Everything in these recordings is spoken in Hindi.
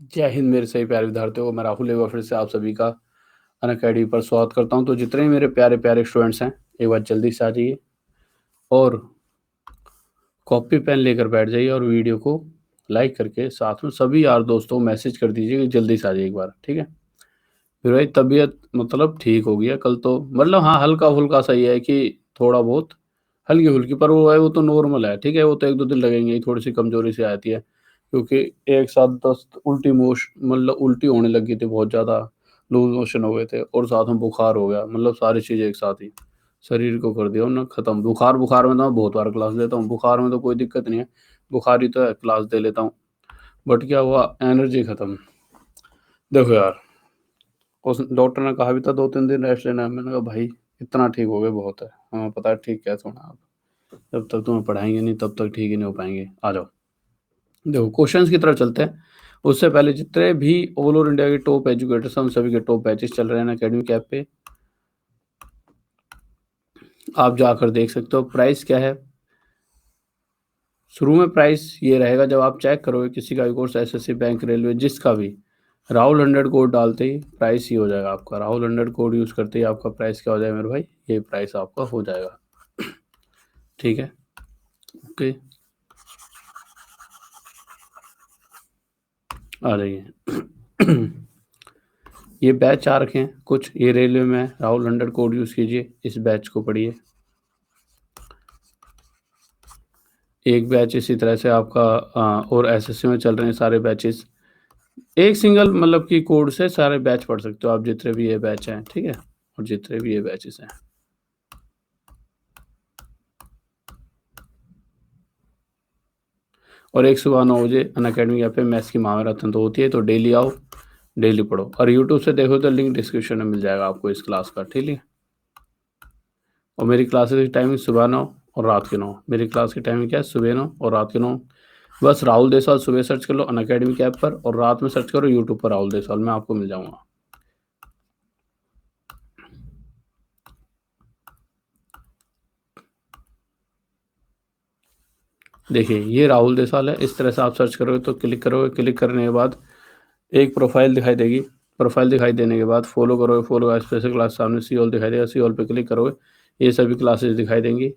जय हिंद मेरे सही प्यारे विद्यार्थियों, मैं राहुल एक बार फिर से आप सभी का अनअकैडमी पर स्वागत करता हूं। तो जितने भी मेरे प्यारे प्यारे स्टूडेंट्स हैं, एक बार जल्दी से आ जाइए और कॉपी पेन लेकर बैठ जाइए और वीडियो को लाइक करके साथ में सभी यार दोस्तों को मैसेज कर दीजिए कि जल्दी से आ जाइए एक बार, ठीक है। फिर भाई तबीयत मतलब ठीक हो गया कल तो, मतलब हाँ हल्का फुल्का सही है कि थोड़ा बहुत हल्की फुल्की, पर वो है वो तो नॉर्मल है, ठीक है। वो तो 1-2 दिन लगेंगे ही, थोड़ी सी कमजोरी से आती है क्योंकि एक साथ 10 उल्टी मतलब उल्टी होने लगी थी, बहुत ज़्यादा लूज मोशन हो गए थे और साथ में बुखार हो गया, मतलब सारी चीज़ें एक साथ ही शरीर को कर दिया ना खत्म। बुखार बुखार में तो मैं बहुत बार क्लास लेता हूँ, बुखार में तो कोई दिक्कत नहीं है, बुखार ही तो है, क्लास दे लेता हूँ। बट क्या हुआ, एनर्जी खत्म। देखो यार, उस डॉक्टर ने कहा भी था 2-3 दिन रेस्ट लेना है, मैंने कहा भाई इतना ठीक हो गए बहुत है, हमें पता है ठीक कैसे होना। आप जब तक तुम्हें पढ़ाएंगे नहीं तब तक ठीक ही नहीं हो पाएंगे। आ जाओ, देखो क्वेश्चंस की तरफ चलते हैं। उससे पहले जितने भी ऑल ओवर इंडिया के टॉप एजुकेटर्स हैं, उन सभी के टॉप बैचेस चल रहे हैं अकेडमिक ऐप पे, आप जाकर देख सकते हो। प्राइस क्या है, शुरू में प्राइस ये रहेगा, जब आप चेक करोगे किसी का भी कोर्स, एसएससी, बैंक, रेलवे, जिसका भी, राहुल 100 कोड डालते ही प्राइस ही हो जाएगा आपका। राहुल 100 कोड यूज़ करते ही आपका प्राइस क्या हो जाएगा मेरे भाई, ये प्राइस आपका हो जाएगा, ठीक है। ओके, आ जाइए। ये बैच आ रखे हैं कुछ, ये रेलवे में है, राहुल 100 कोड यूज़ कीजिए, इस बैच को पढ़िए। एक बैच इसी तरह से आपका और एसएससी में चल रहे हैं सारे बैचेस, एक सिंगल मतलब की कोड से सारे बैच पढ़ सकते हो आप, जितने भी ये बैच हैं, ठीक है, और जितने भी ये बैचेस हैं। और एक सुबह 9 बजे अनअकैडमी ऐप पे मैथ्स की महारथन तो होती है, तो डेली आओ, डेली पढ़ो। और यूट्यूब से देखो तो लिंक डिस्क्रिप्शन में मिल जाएगा आपको इस क्लास का, ठीक है। और मेरी क्लासेस की टाइमिंग सुबह 9 और रात के 9। मेरी क्लास की टाइमिंग क्या है, सुबह 9 और रात के 9। बस राहुल देसवाल सुबह सर्च कर लो अनअकैडमी ऐप पर, और रात में सर्च करो यूट्यूब पर राहुल देसवाल, मैं आपको मिल जाऊंगा। देखिए ये राहुल देसवाल है, इस तरह से आप सर्च करोगे तो क्लिक करोगे, क्लिक करने के बाद एक प्रोफाइल दिखाई देगी, प्रोफाइल दिखाई देने के बाद फॉलो करोगे, फॉलो का स्पेशल क्लास सामने सी ऑल दिखाई देगा, सी ऑल पे क्लिक करोगे, ये सभी क्लासेस दिखाई देंगी।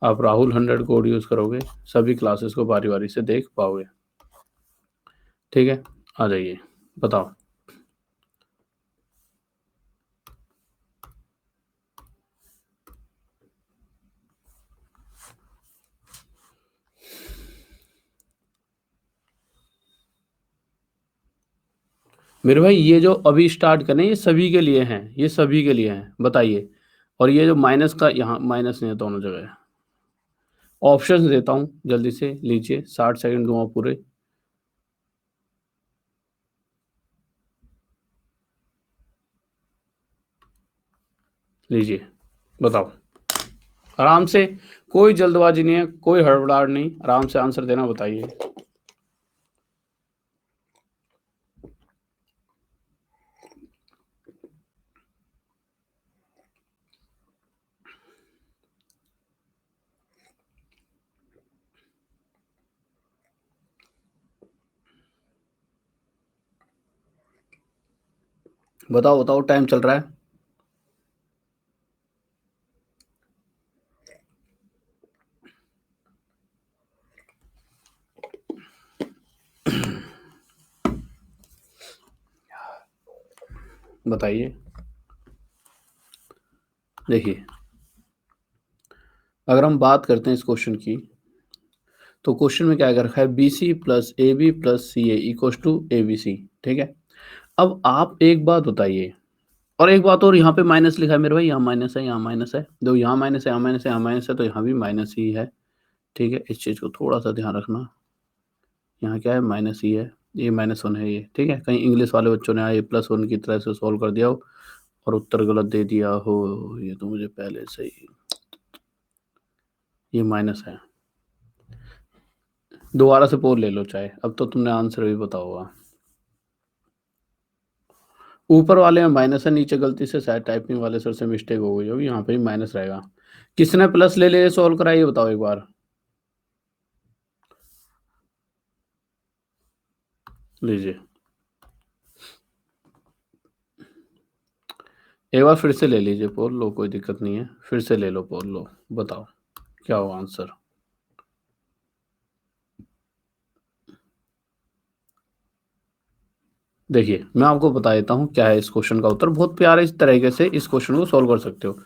आप राहुल 100 कोड यूज़ करोगे, सभी क्लासेस को बारी बारी से देख पाओगे, ठीक है। आ जाइए, बताओ। मेरे भाई ये जो अभी स्टार्ट करें ये सभी के लिए हैं, ये सभी के लिए हैं, बताइए। और ये जो माइनस का, यहाँ माइनस नहीं है, दोनों जगह है। ऑप्शन देता हूँ, जल्दी से लीजिए, 60 सेकंड दूंगा पूरे। लीजिए, बताओ आराम से, कोई जल्दबाजी नहीं है, कोई हड़बड़ाहट नहीं, आराम से आंसर देना, बताइए। बताओ बताओ, टाइम चल रहा है। बताइए। देखिए, अगर हम बात करते हैं इस क्वेश्चन की, तो क्वेश्चन में क्या कर रखा है, b c plus a b plus c a equals to a b c, ठीक है। अब आप एक बात बताइए, और एक बात और, यहाँ पे माइनस लिखा है मेरे भाई, यहाँ माइनस है, यहाँ माइनस है, दो यहाँ माइनस है, यहाँ माइनस है, यहाँ माइनस है, तो यहाँ भी माइनस ही है, ठीक है। इस चीज़ को थोड़ा सा ध्यान रखना, यहाँ क्या है, माइनस ही है, ये -1 है ये, ठीक है। कहीं इंग्लिश वाले बच्चों ने ये +1 की तरह से सॉल्व कर दिया हो और उत्तर गलत दे दिया हो, ये तो मुझे पहले से ही, ये माइनस है। दोबारा से पोल ले लो चाहे, अब तो तुमने आंसर भी पता होगा। ऊपर वाले में माइनस है, नीचे गलती से शायद टाइपिंग वाले सर से मिस्टेक हो गई होगी, यहाँ पे भी माइनस रहेगा। किसने प्लस ले ले सॉल्व करा, ये बताओ एक बार। लीजिए, एक बार फिर से ले लीजिए पोल लो, कोई दिक्कत नहीं है, फिर से ले लो पोल लो, बताओ क्या होगा आंसर। देखिए मैं आपको बता देता हूँ क्या है इस क्वेश्चन का उत्तर, बहुत प्यारे इस तरीके से इस क्वेश्चन को सॉल्व कर सकते हो।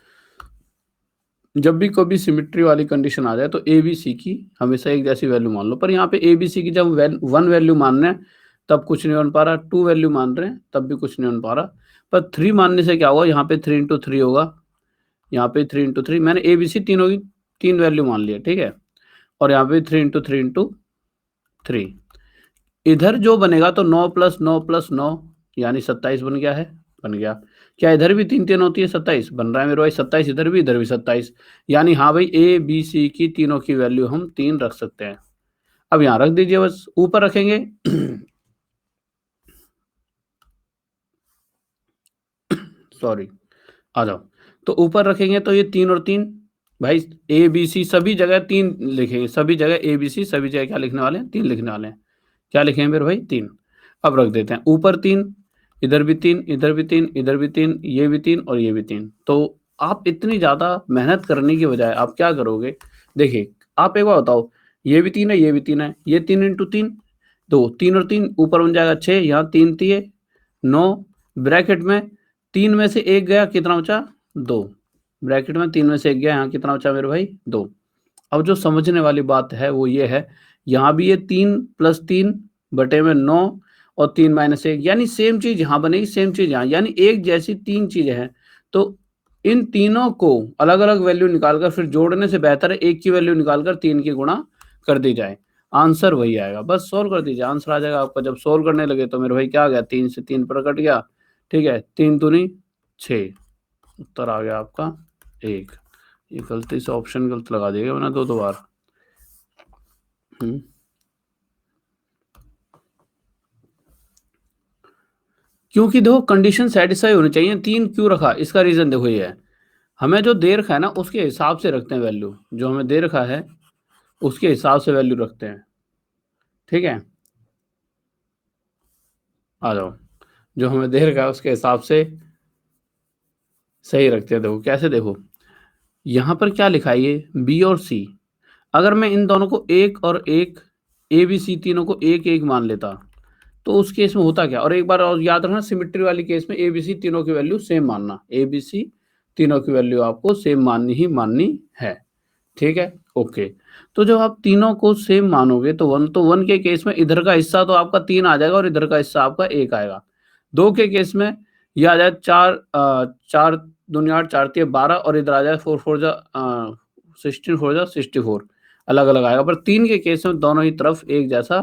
जब भी कोई भी सिमिट्री वाली कंडीशन आ जाए तो ए बी सी की हमेशा एक जैसी वैल्यू मान लो, पर यहाँ पे ए बी सी की जब वन वैल्यू मान रहे हैं तब कुछ नहीं बन पा रहा, टू वैल्यू मान रहे हैं तब भी कुछ नहीं बन पा रहा, पर थ्री मानने से क्या होगा, यहाँ पे 3 into 3 होगा, यहाँ पे 3 into 3, मैंने ए बी सी तीनों की तीन वैल्यू मान लिया, ठीक है, और यहाँ पे 3 into 3 into 3, इधर जो बनेगा तो 9 + 9 + 9 यानी 27 बन गया है, बन गया। क्या इधर भी 3 3 होती है, 27 बन रहा है मेरे भाई, 27 इधर भी 27, यानी हाँ भाई ए बी सी की तीनों की वैल्यू हम 3 रख सकते हैं। अब यहाँ रख दीजिए, बस ऊपर रखेंगे सॉरी, आ जाओ, तो ऊपर रखेंगे तो ये 3 और 3, भाई ए बी सी सभी जगह 3 लिखेंगे, सभी जगह ए बी सी सभी जगह क्या लिखने वाले हैं, 3 लिखने वाले हैं। क्या लिखेंगे मेरे भाई, 3। अब रख देते हैं ऊपर 3, इधर भी 3, इधर भी 3, इधर भी 3, ये भी 3 और ये भी 3। तो आप इतनी ज़्यादा मेहनत करने की बजाय आप क्या करोगे, देखिए आप एक बार बताओ, ये भी 3 है, ये भी 3 है, ये 3 into 3 2, 3 और 3 ऊपर बन जाएगा 6, यहाँ 3 3 9, ब्रैकेट में 3 में से 1 गया, कितना बचा, 2, ब्रैकेट में 3 में से 1 गया, यहाँ कितना बचा मेरे भाई, 2। अब जो समझने वाली बात है वो ये है, यहाँ भी ये 3 + 3/9 और 3 - 1, यानी सेम चीज यहाँ बनेगी, सेम चीज यहाँ, यानी एक जैसी 3 चीजें हैं। तो इन तीनों को अलग अलग वैल्यू निकालकर फिर जोड़ने से बेहतर है एक की वैल्यू निकालकर 3 की गुणा कर दी जाए, आंसर वही आएगा। बस सोल्व कर दीजिए, आंसर आ जाएगा आपका। जब सोल्व करने लगे तो मेरे भाई क्या आ गया, 3 से 3 पर कट गया, ठीक है, 3 दूनी 6, उत्तर आ गया आपका 1। ये गलती से ऑप्शन गलत लगा दिएगा मैंने दो बार। क्योंकि देखो कंडीशन सेटिस्फाई होनी चाहिए, 3 क्यों रखा, इसका रीजन देखो ये है, हमें जो दे रखा है ना उसके हिसाब से रखते हैं वैल्यू, जो हमें दे रखा है उसके हिसाब से वैल्यू रखते हैं, ठीक है, आ जाओ, जो हमें दे रखा है उसके हिसाब से सही रखते हैं। देखो कैसे, देखो यहाँ पर क्या लिखा है, ये बी और सी, अगर मैं इन दोनों को एक और एक, ए बी सी तीनों को एक एक मान लेता तो उस केस में होता क्या, और एक बार और याद रखना, सिमेट्री वाली केस में ए बी सी तीनों की वैल्यू सेम मानना, ए बी सी तीनों की वैल्यू आपको सेम माननी ही माननी है, ठीक है, ओके। तो जब आप तीनों को सेम मानोगे तो वन के केस में इधर का हिस्सा तो आपका 3 आ जाएगा और इधर का हिस्सा आपका 1 आएगा। 2 के केस में ये आ जाए 4 दूनी 8, 4 तिया 12 और इधर आ जाए 4 4 जा 16 4 जा 64, अलग अलग आएगा। पर 3 के केस में दोनों ही तरफ एक जैसा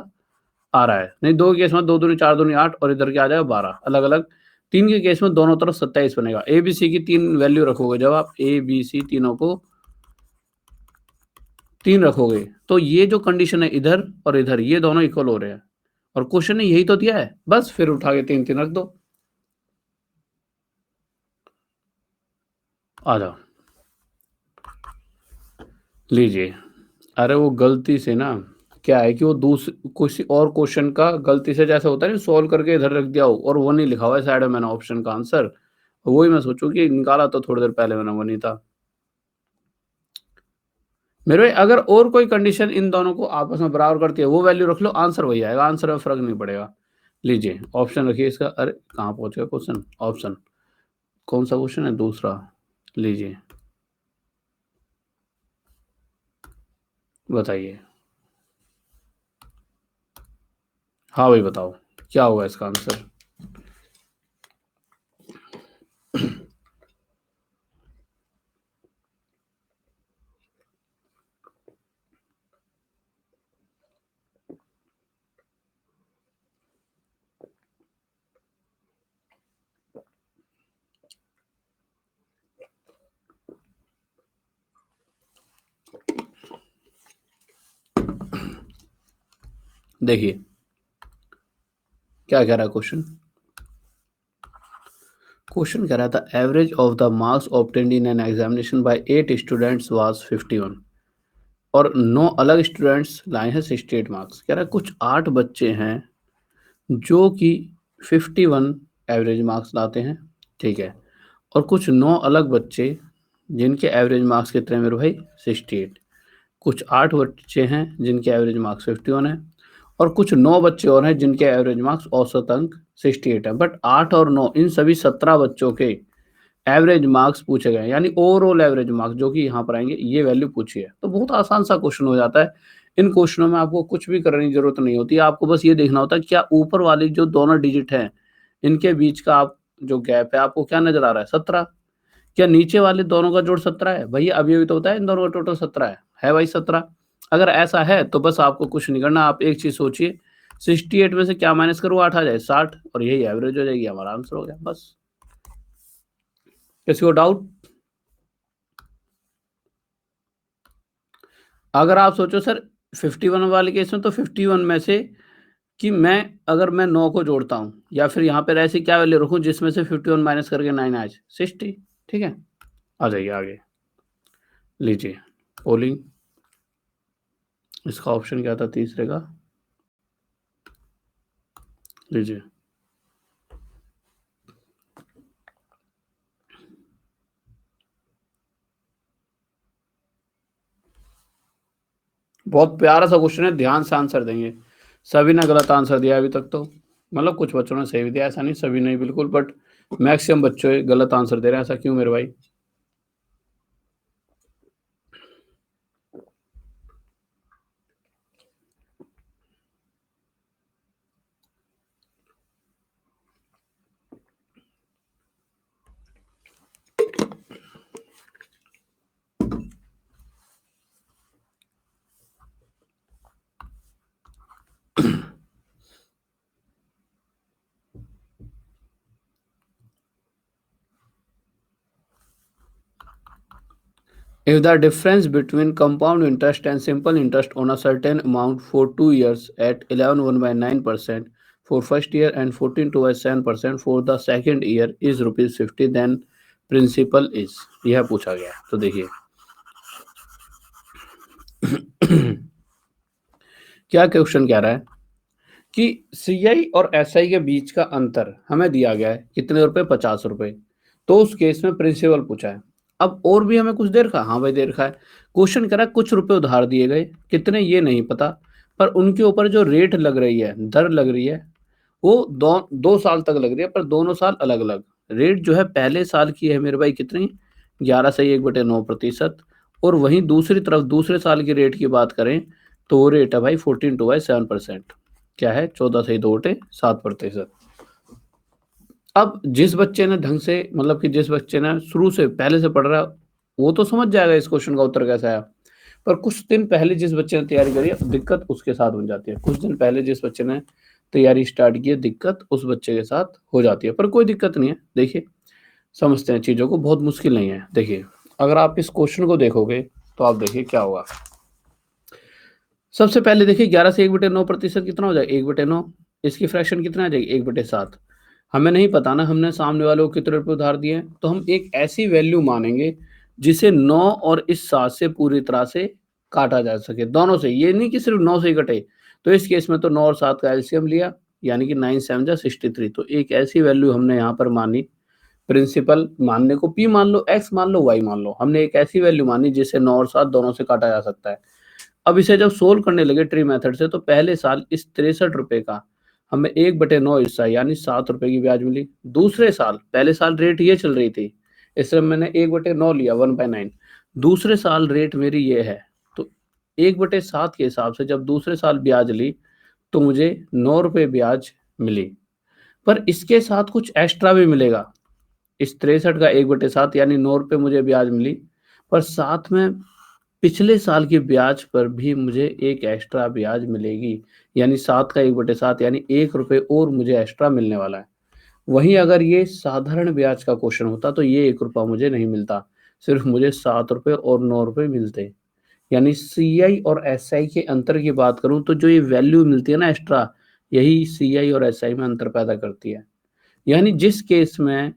आ रहा है, नहीं 2 के केस में 2 दूनी 4 दूनी 8 और इधर क्या आ जाएगा 12, अलग अलग। 3 के केस में दोनों तरफ 27 बनेगा। ए बी सी की 3 वैल्यू रखोगे, जब आप ए बी सी तीनों को 3 रखोगे तो ये जो कंडीशन है इधर और इधर ये दोनों इक्वल हो रहे हैं, और क्वेश्चन ने यही तो दिया है, बस फिर उठा के 3 3 रख दो, आ जाओ लीजिए। अरे वो गलती से ना क्या है कि वो दूसरे किसी और क्वेश्चन का गलती से जैसे होता है ना सोल्व करके इधर रख दिया हो और वो नहीं लिखा हुआ है साइड में मैंने ऑप्शन का आंसर, वही मैं सोचूं कि निकाला तो थोड़ी देर पहले मैंने, वो नहीं था मेरे भाई। अगर और कोई कंडीशन इन दोनों को आपस में बराबर करती है वो वैल्यू रख लो, आंसर वही आएगा, आंसर में फर्क नहीं पड़ेगा। लीजिए ऑप्शन रखिए इसका, अरे कहाँ पहुंच गया क्वेश्चन, ऑप्शन कौन सा क्वेश्चन है, दूसरा, लीजिए बताइए, हाँ भाई बताओ क्या होगा इसका आंसर। देखिए क्या कह रहा है क्वेश्चन, क्वेश्चन कह रहा था average of the marks obtained in an examination by 8 students was 51 और 9 अलग स्टूडेंट्स लाए हैं 68 मार्क्स। कह रहा है कुछ 8 बच्चे हैं जो कि 51 एवरेज मार्क्स लाते हैं, ठीक है, और कुछ 9 अलग बच्चे जिनके एवरेज मार्क्स कितने मेरे भाई 68। कुछ 8 बच्चे हैं जिनके एवरेज मार्क्स 51 है और कुछ 9 बच्चे और हैं जिनके एवरेज मार्क्स औसत अंक 68 है। बट 8 और 9 इन सभी 17 बच्चों के एवरेज मार्क्स पूछे गए, यानी ओवरऑल एवरेज मार्क्स जो कि यहाँ पर आएंगे, ये वैल्यू पूछी है। तो बहुत आसान सा क्वेश्चन हो जाता है। इन क्वेश्चनों में आपको कुछ भी करने की जरूरत नहीं होती, आपको बस ये देखना होता है क्या ऊपर वाली जो दोनों डिजिट हैं इनके बीच का आप जो गैप है आपको क्या नजर आ रहा है 17। क्या नीचे वाले दोनों का जोड़ 17 है भैया? अभी अभी तो होता है इन दोनों का टोटल 17 है भाई 17। अगर ऐसा है तो बस आपको कुछ नहीं करना, आप एक चीज सोचिए 68 में से क्या माइनस करो 8 आ जाए 60 और यही एवरेज हो जाएगी, हमारा आंसर हो गया। बस किसी को डाउट? अगर आप सोचो सर 51 वाले केस में, तो 51 में से कि मैं 9 को जोड़ता हूं या फिर यहाँ पर ऐसी क्या वैल्यू रखूं जिसमें से 51 माइनस करके 9 आ जाए 60। ठीक है, आ जाइए आगे लीजिए पोलिंग। इसका ऑप्शन क्या था तीसरे का? लीजिए बहुत प्यारा सा क्वेश्चन है, ध्यान से आंसर देंगे। सभी ने गलत आंसर दिया अभी तक तो, मतलब कुछ बच्चों ने सही भी दिया, ऐसा नहीं सभी नहीं बिल्कुल, बट मैक्सिमम बच्चे गलत आंसर दे रहे हैं। ऐसा क्यों मेरे भाई? If the difference between compound interest and simple interest on a certain amount for 2 years at 11.1/9% for first year and 14.7% for the second year is ₹50, then principal is, यह पूछा गया है। तो देखिए क्या क्वेश्चन कह रहा है कि सीआई और एसआई के बीच का अंतर हमें दिया गया है कितने रुपए 50 रुपए। तो उस केस में प्रिंसिपल पूछा है। अब और भी हमें कुछ दे रखा, हाँ भाई दे रखा है। क्वेश्चन कह रहा है कुछ रुपए उधार दिए गए, कितने ये नहीं पता, पर उनके ऊपर जो रेट लग रही है, दर लग रही है, वो 2 साल तक लग रही है, पर दोनों साल अलग अलग। रेट जो है पहले साल की है मेरे भाई कितनी 11/1/9%। और वहीं दूसरी तरफ दूसरे साल की रेट की बात करें तो वो रेट है भाई 14/7%। क्या है 14/2/7%। अब जिस बच्चे ने ढंग से, मतलब कि जिस बच्चे ने शुरू से पहले से पढ़ रहा है वो तो समझ जाएगा इस क्वेश्चन का उत्तर कैसा है। पर कुछ दिन पहले जिस बच्चे ने तैयारी करी है दिक्कत उसके साथ बन जाती है। कुछ दिन पहले जिस बच्चे ने तैयारी स्टार्ट की है दिक्कत उस बच्चे के साथ हो जाती है, पर कोई दिक्कत नहीं है। देखिए समझते हैं चीजों को, बहुत मुश्किल नहीं है। देखिए अगर आप इस क्वेश्चन को देखोगे तो आप देखिए क्या होगा। सबसे पहले देखिए 11/1/9% कितना हो जाएगा 1/9। इसकी फ्रैक्शन कितना आ जाएगी 1/7। हमें नहीं पता ना हमने सामने वाले को कितने रुपए उधार दिए हैं, तो हम एक ऐसी वैल्यू मानेंगे जिसे 9 और इस 7 से पूरी तरह से काटा जा सके, दोनों से, ये नहीं कि सिर्फ 9 से ही कटे। तो इस केस में तो 9 और 7 का एलसीएम लिया, यानी कि 9 7 जा 63। तो एक ऐसी वैल्यू हमने यहाँ पर मानी, प्रिंसिपल मानने को पी मान लो, एक्स मान लो, वाई मान लो, हमने एक ऐसी वैल्यू मानी जिसे 9 और 7 दोनों से काटा जा सकता है। अब इसे जब सोल्व करने लगे ट्री मेथड से, तो पहले साल इस 63 रुपए का हमें 1/9 हिस्सा यानी 7 रुपए की ब्याज मिली। दूसरे साल, पहले साल रेट ये चल रही थी, इसलिए मैंने 1/9 लिया 1/9। दूसरे साल रेट मेरी ये है, तो 1/7 के हिसाब से जब दूसरे साल ब्याज ली तो मुझे 9 रुपए ब्याज मिली। पर इसके साथ कुछ एक्स्ट्रा भी मिलेगा। इस 63 का 1/7 यानी 9 रुपए मुझे ब्याज मिली, पर साथ में पिछले साल की ब्याज पर भी मुझे एक एक्स्ट्रा ब्याज मिलेगी, यानी 7 का 1/7 यानी 1 रुपए और मुझे एक्स्ट्रा मिलने वाला है। वहीं अगर ये साधारण ब्याज का क्वेश्चन होता तो ये 1 रुपया मुझे नहीं मिलता, सिर्फ मुझे 7 रुपए और 9 रुपए मिलते। यानी सीआई और एसआई के अंतर की बात करूं तो जो ये वैल्यू मिलती है ना एक्स्ट्रा, यही सीआई और एसआई में अंतर पैदा करती है। यानी जिस केस में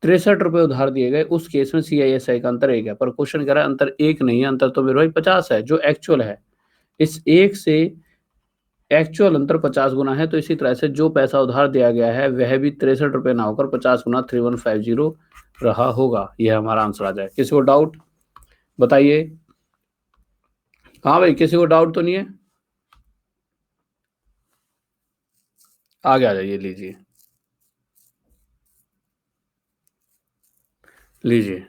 63 रुपए उधार दिए गए उस केस में सीआईएसआई का अंतर 1 है, पर क्वेश्चन कह रहा है अंतर 1 नहीं है, अंतर तो मेरे भाई 50 है जो एक्चुअल है। इस 1 से एक्चुअल अंतर 50 गुना है, तो इसी तरह से जो पैसा उधार दिया गया है वह भी 63 रुपए ना होकर 50 गुना 3150 रहा होगा, यह हमारा आंसर आ जाए। किसी को डाउट बताइए। हाँ भाई, किसी को डाउट तो नहीं है? आगे आ जाइए, लीजिए लीजिए।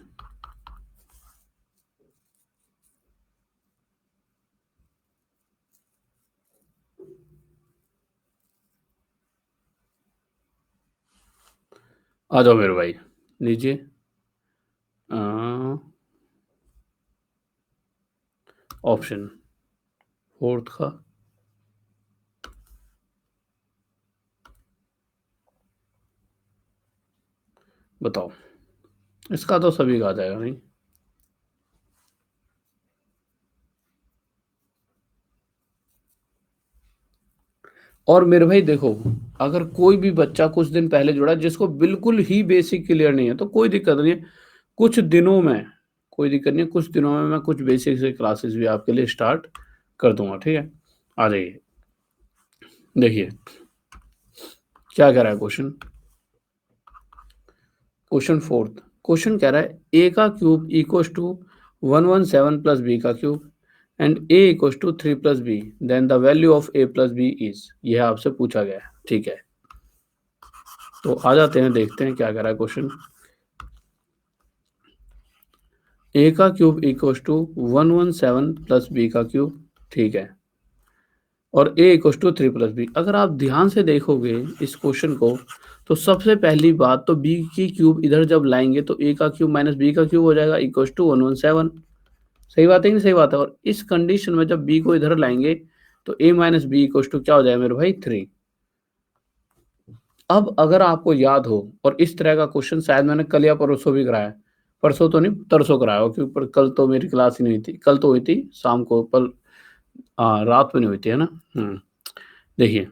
आ जाओ मेरे भाई, लीजिए। ऑप्शन फोर्थ का बताओ। इसका तो सभी का आ जाएगा नहीं। और मेरे भाई देखो, अगर कोई भी बच्चा कुछ दिन पहले जुड़ा जिसको बिल्कुल ही बेसिक क्लियर नहीं है तो कोई दिक्कत नहीं है। कुछ दिनों में, कोई दिक्कत नहीं है, कुछ दिनों में मैं कुछ बेसिक से क्लासेस भी आपके लिए स्टार्ट कर दूंगा, ठीक है। आ जाइए, देखिए क्या कह रहा है क्वेश्चन। क्वेश्चन फोर्थ, क्वेश्चन कह रहा है ए का cube equals to 117 plus B का cube and A equals to 3 plus B, then the value of A plus B is. यह आपसे पूछा गया है, ठीक है। तो आ जाते हैं, देखते हैं क्या कह रहा है क्वेश्चन। ए का cube equals to 117 plus B का क्यूब, ठीक है, और a equals to 3 plus b. अगर आप ध्यान से देखोगे इस क्वेश्चन को, तो सबसे पहली बात तो बी की क्यूब इधर जब लाएंगे तो ए का क्यूब माइनस बी का क्यूब हो जाएगा इक्वल्स टू 117। सही बात है कि नहीं? सही बात है। और इस कंडीशन में जब बी को इधर लाएंगे तो ए माइनस बी इक्वल्स टू क्या हो जाएगा मेरे भाई? 3। अब अगर आपको याद हो, और इस तरह का क्वेश्चन शायद मैंने कल या परसों भी कराया, परसों तो नहीं तरसों कराया हो, क्योंकि कल तो मेरी क्लास ही नहीं थी। कल तो हुई थी शाम को, पर रात में नहीं हुई थी, है ना। देखिए,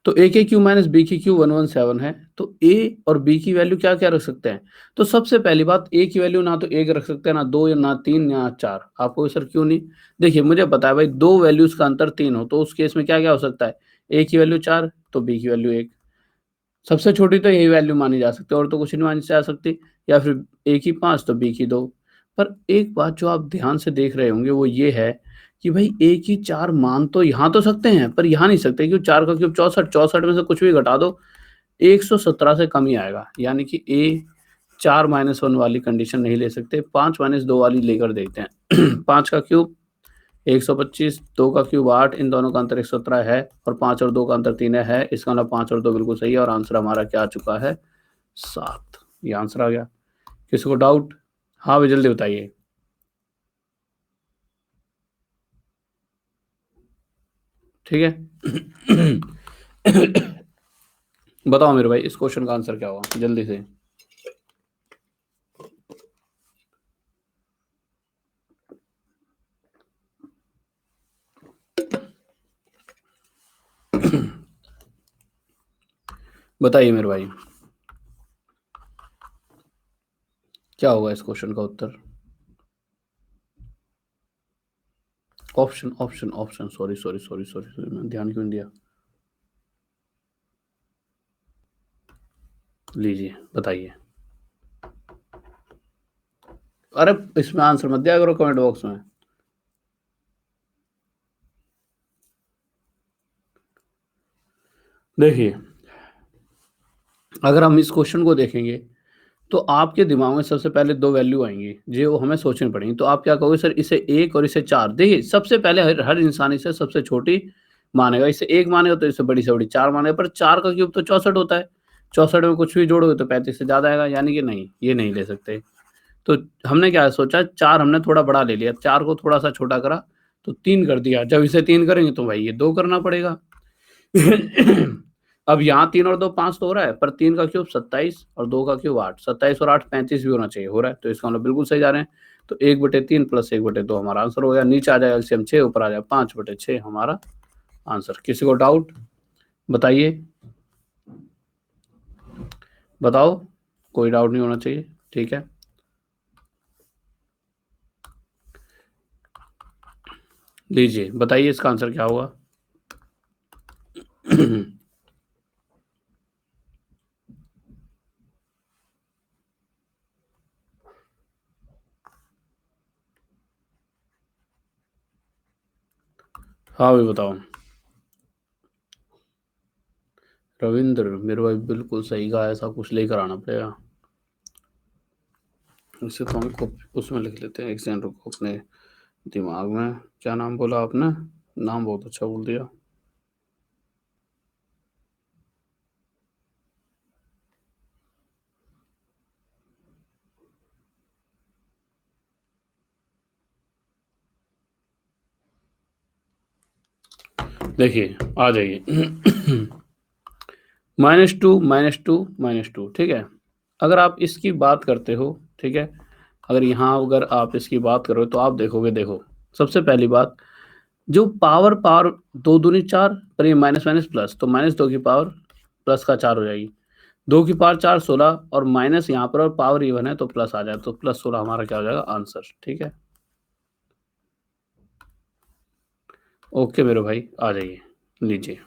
तो ए के क्यू माइनस बी की क्यू 117 है, तो ए और बी की वैल्यू क्या क्या रख सकते हैं? तो सबसे पहली बात, ए की वैल्यू ना तो एक रख सकते हैं, ना दो, या ना तीन, या चार। आपको सर क्यों नहीं? देखिए मुझे पता है भाई, दो वैल्यूज का अंतर 3 हो तो उस केस में क्या क्या हो सकता है? ए की वैल्यू 4 तो बी की वैल्यू 1। सबसे छोटी तो यही वैल्यू मानी जा सकती है, और तो कुछ नहीं मानी जा सकती। या फिर ए की 5 तो बी की 2। पर एक बात जो आप ध्यान से देख रहे होंगे वो ये है कि भाई ए की 4 मान तो यहाँ तो सकते हैं, पर यहाँ नहीं सकते, क्योंकि 4 का क्यूब 64, 64 में से कुछ भी घटा दो 117 से कम ही आएगा। यानी कि ए 4 माइनस 1 वाली कंडीशन नहीं ले सकते, 5 माइनस 2 वाली लेकर देखते हैं। 5 का क्यूब 125, 2 का क्यूब 8, इन दोनों का अंतर 117 है, और 5 और 2 का अंतर 3 है। इसका मतलब 5 और 2 बिल्कुल सही है, और आंसर हमारा क्या आ चुका है? 7। ये आंसर आ गया। किसी को डाउट? हाँ भाई, जल्दी बताइए। ठीक है। बताओ मेरे भाई, इस क्वेश्चन का आंसर क्या होगा जल्दी से। बताइए मेरे भाई, क्या होगा इस क्वेश्चन का उत्तर? Option option option, sorry sorry sorry sorry sorry, मैं ध्यान क्यों नहीं दिया। लीजिए बताइए। अरे इसमें आंसर मत दिया करो कमेंट बॉक्स में। देखिए, अगर हम इस क्वेश्चन को देखेंगे तो आपके दिमाग में सबसे पहले दो वैल्यू आएंगी जो हमें सोचनी पड़ेंगी। तो आप क्या कहोगे? सर इसे एक और इसे चार। देखिए सबसे पहले हर इंसान इसे सबसे छोटी मानेगा, इसे एक मानेगा तो इसे बड़ी से बड़ी चार मानेगा। पर चार का क्यूब तो 64 होता है, 64 में कुछ भी जोड़ोगे तो 35 से ज्यादा आएगा, यानी कि नहीं, ये नहीं ले सकते। तो हमने क्या सोचा, चार हमने थोड़ा बड़ा ले लिया, चार को थोड़ा सा छोटा करा तो तीन कर दिया। जब इसे तीन करेंगे तो भाई ये दो करना पड़ेगा। अब यहाँ 3 और 2 5 तो हो रहा है, पर 3 का क्यूब 27 और 2 का क्यूब 8, 27 और 8 35 भी होना चाहिए, हो रहा है। तो इसका मतलब बिल्कुल सही जा रहे हैं। तो 1/3 प्लस 1/2 हमारा आंसर हो गया। नीचे आ जाएगा एलसीएम 6, ऊपर आ जाएगा 5/6 हमारा आंसर। किसी को डाउट बताइए, बताओ। कोई डाउट नहीं होना चाहिए, ठीक है। लीजिए बताइए, इसका आंसर क्या होगा? हाँ भाई बताओ। रविंद्र मेरे भाई बिल्कुल सही कहा, ऐसा कुछ लेकर आना पड़ेगा। इसे तो हम खूब उसमें लिख लेते हैं, एक सेकंड रुको अपने दिमाग में। क्या नाम बोला आपने? नाम बहुत अच्छा बोल दिया। देखिए आ जाइए। -2 -2 -2 ठीक है। अगर आप इसकी बात करते हो, ठीक है, अगर यहाँ अगर आप इसकी बात करो तो आप देखोगे, देखो सबसे पहली बात, जो पावर पावर दो दूनी चार, पर ये माइनस माइनस प्लस, तो -2 की पावर प्लस का 4 हो जाएगी। 2 की पावर 4 16, और माइनस यहाँ पर और पावर इवन है तो प्लस आ जाए, तो +16 हमारा क्या हो जाएगा आंसर। ठीक है, ओके मेरे भाई आ जाइए, लीजिए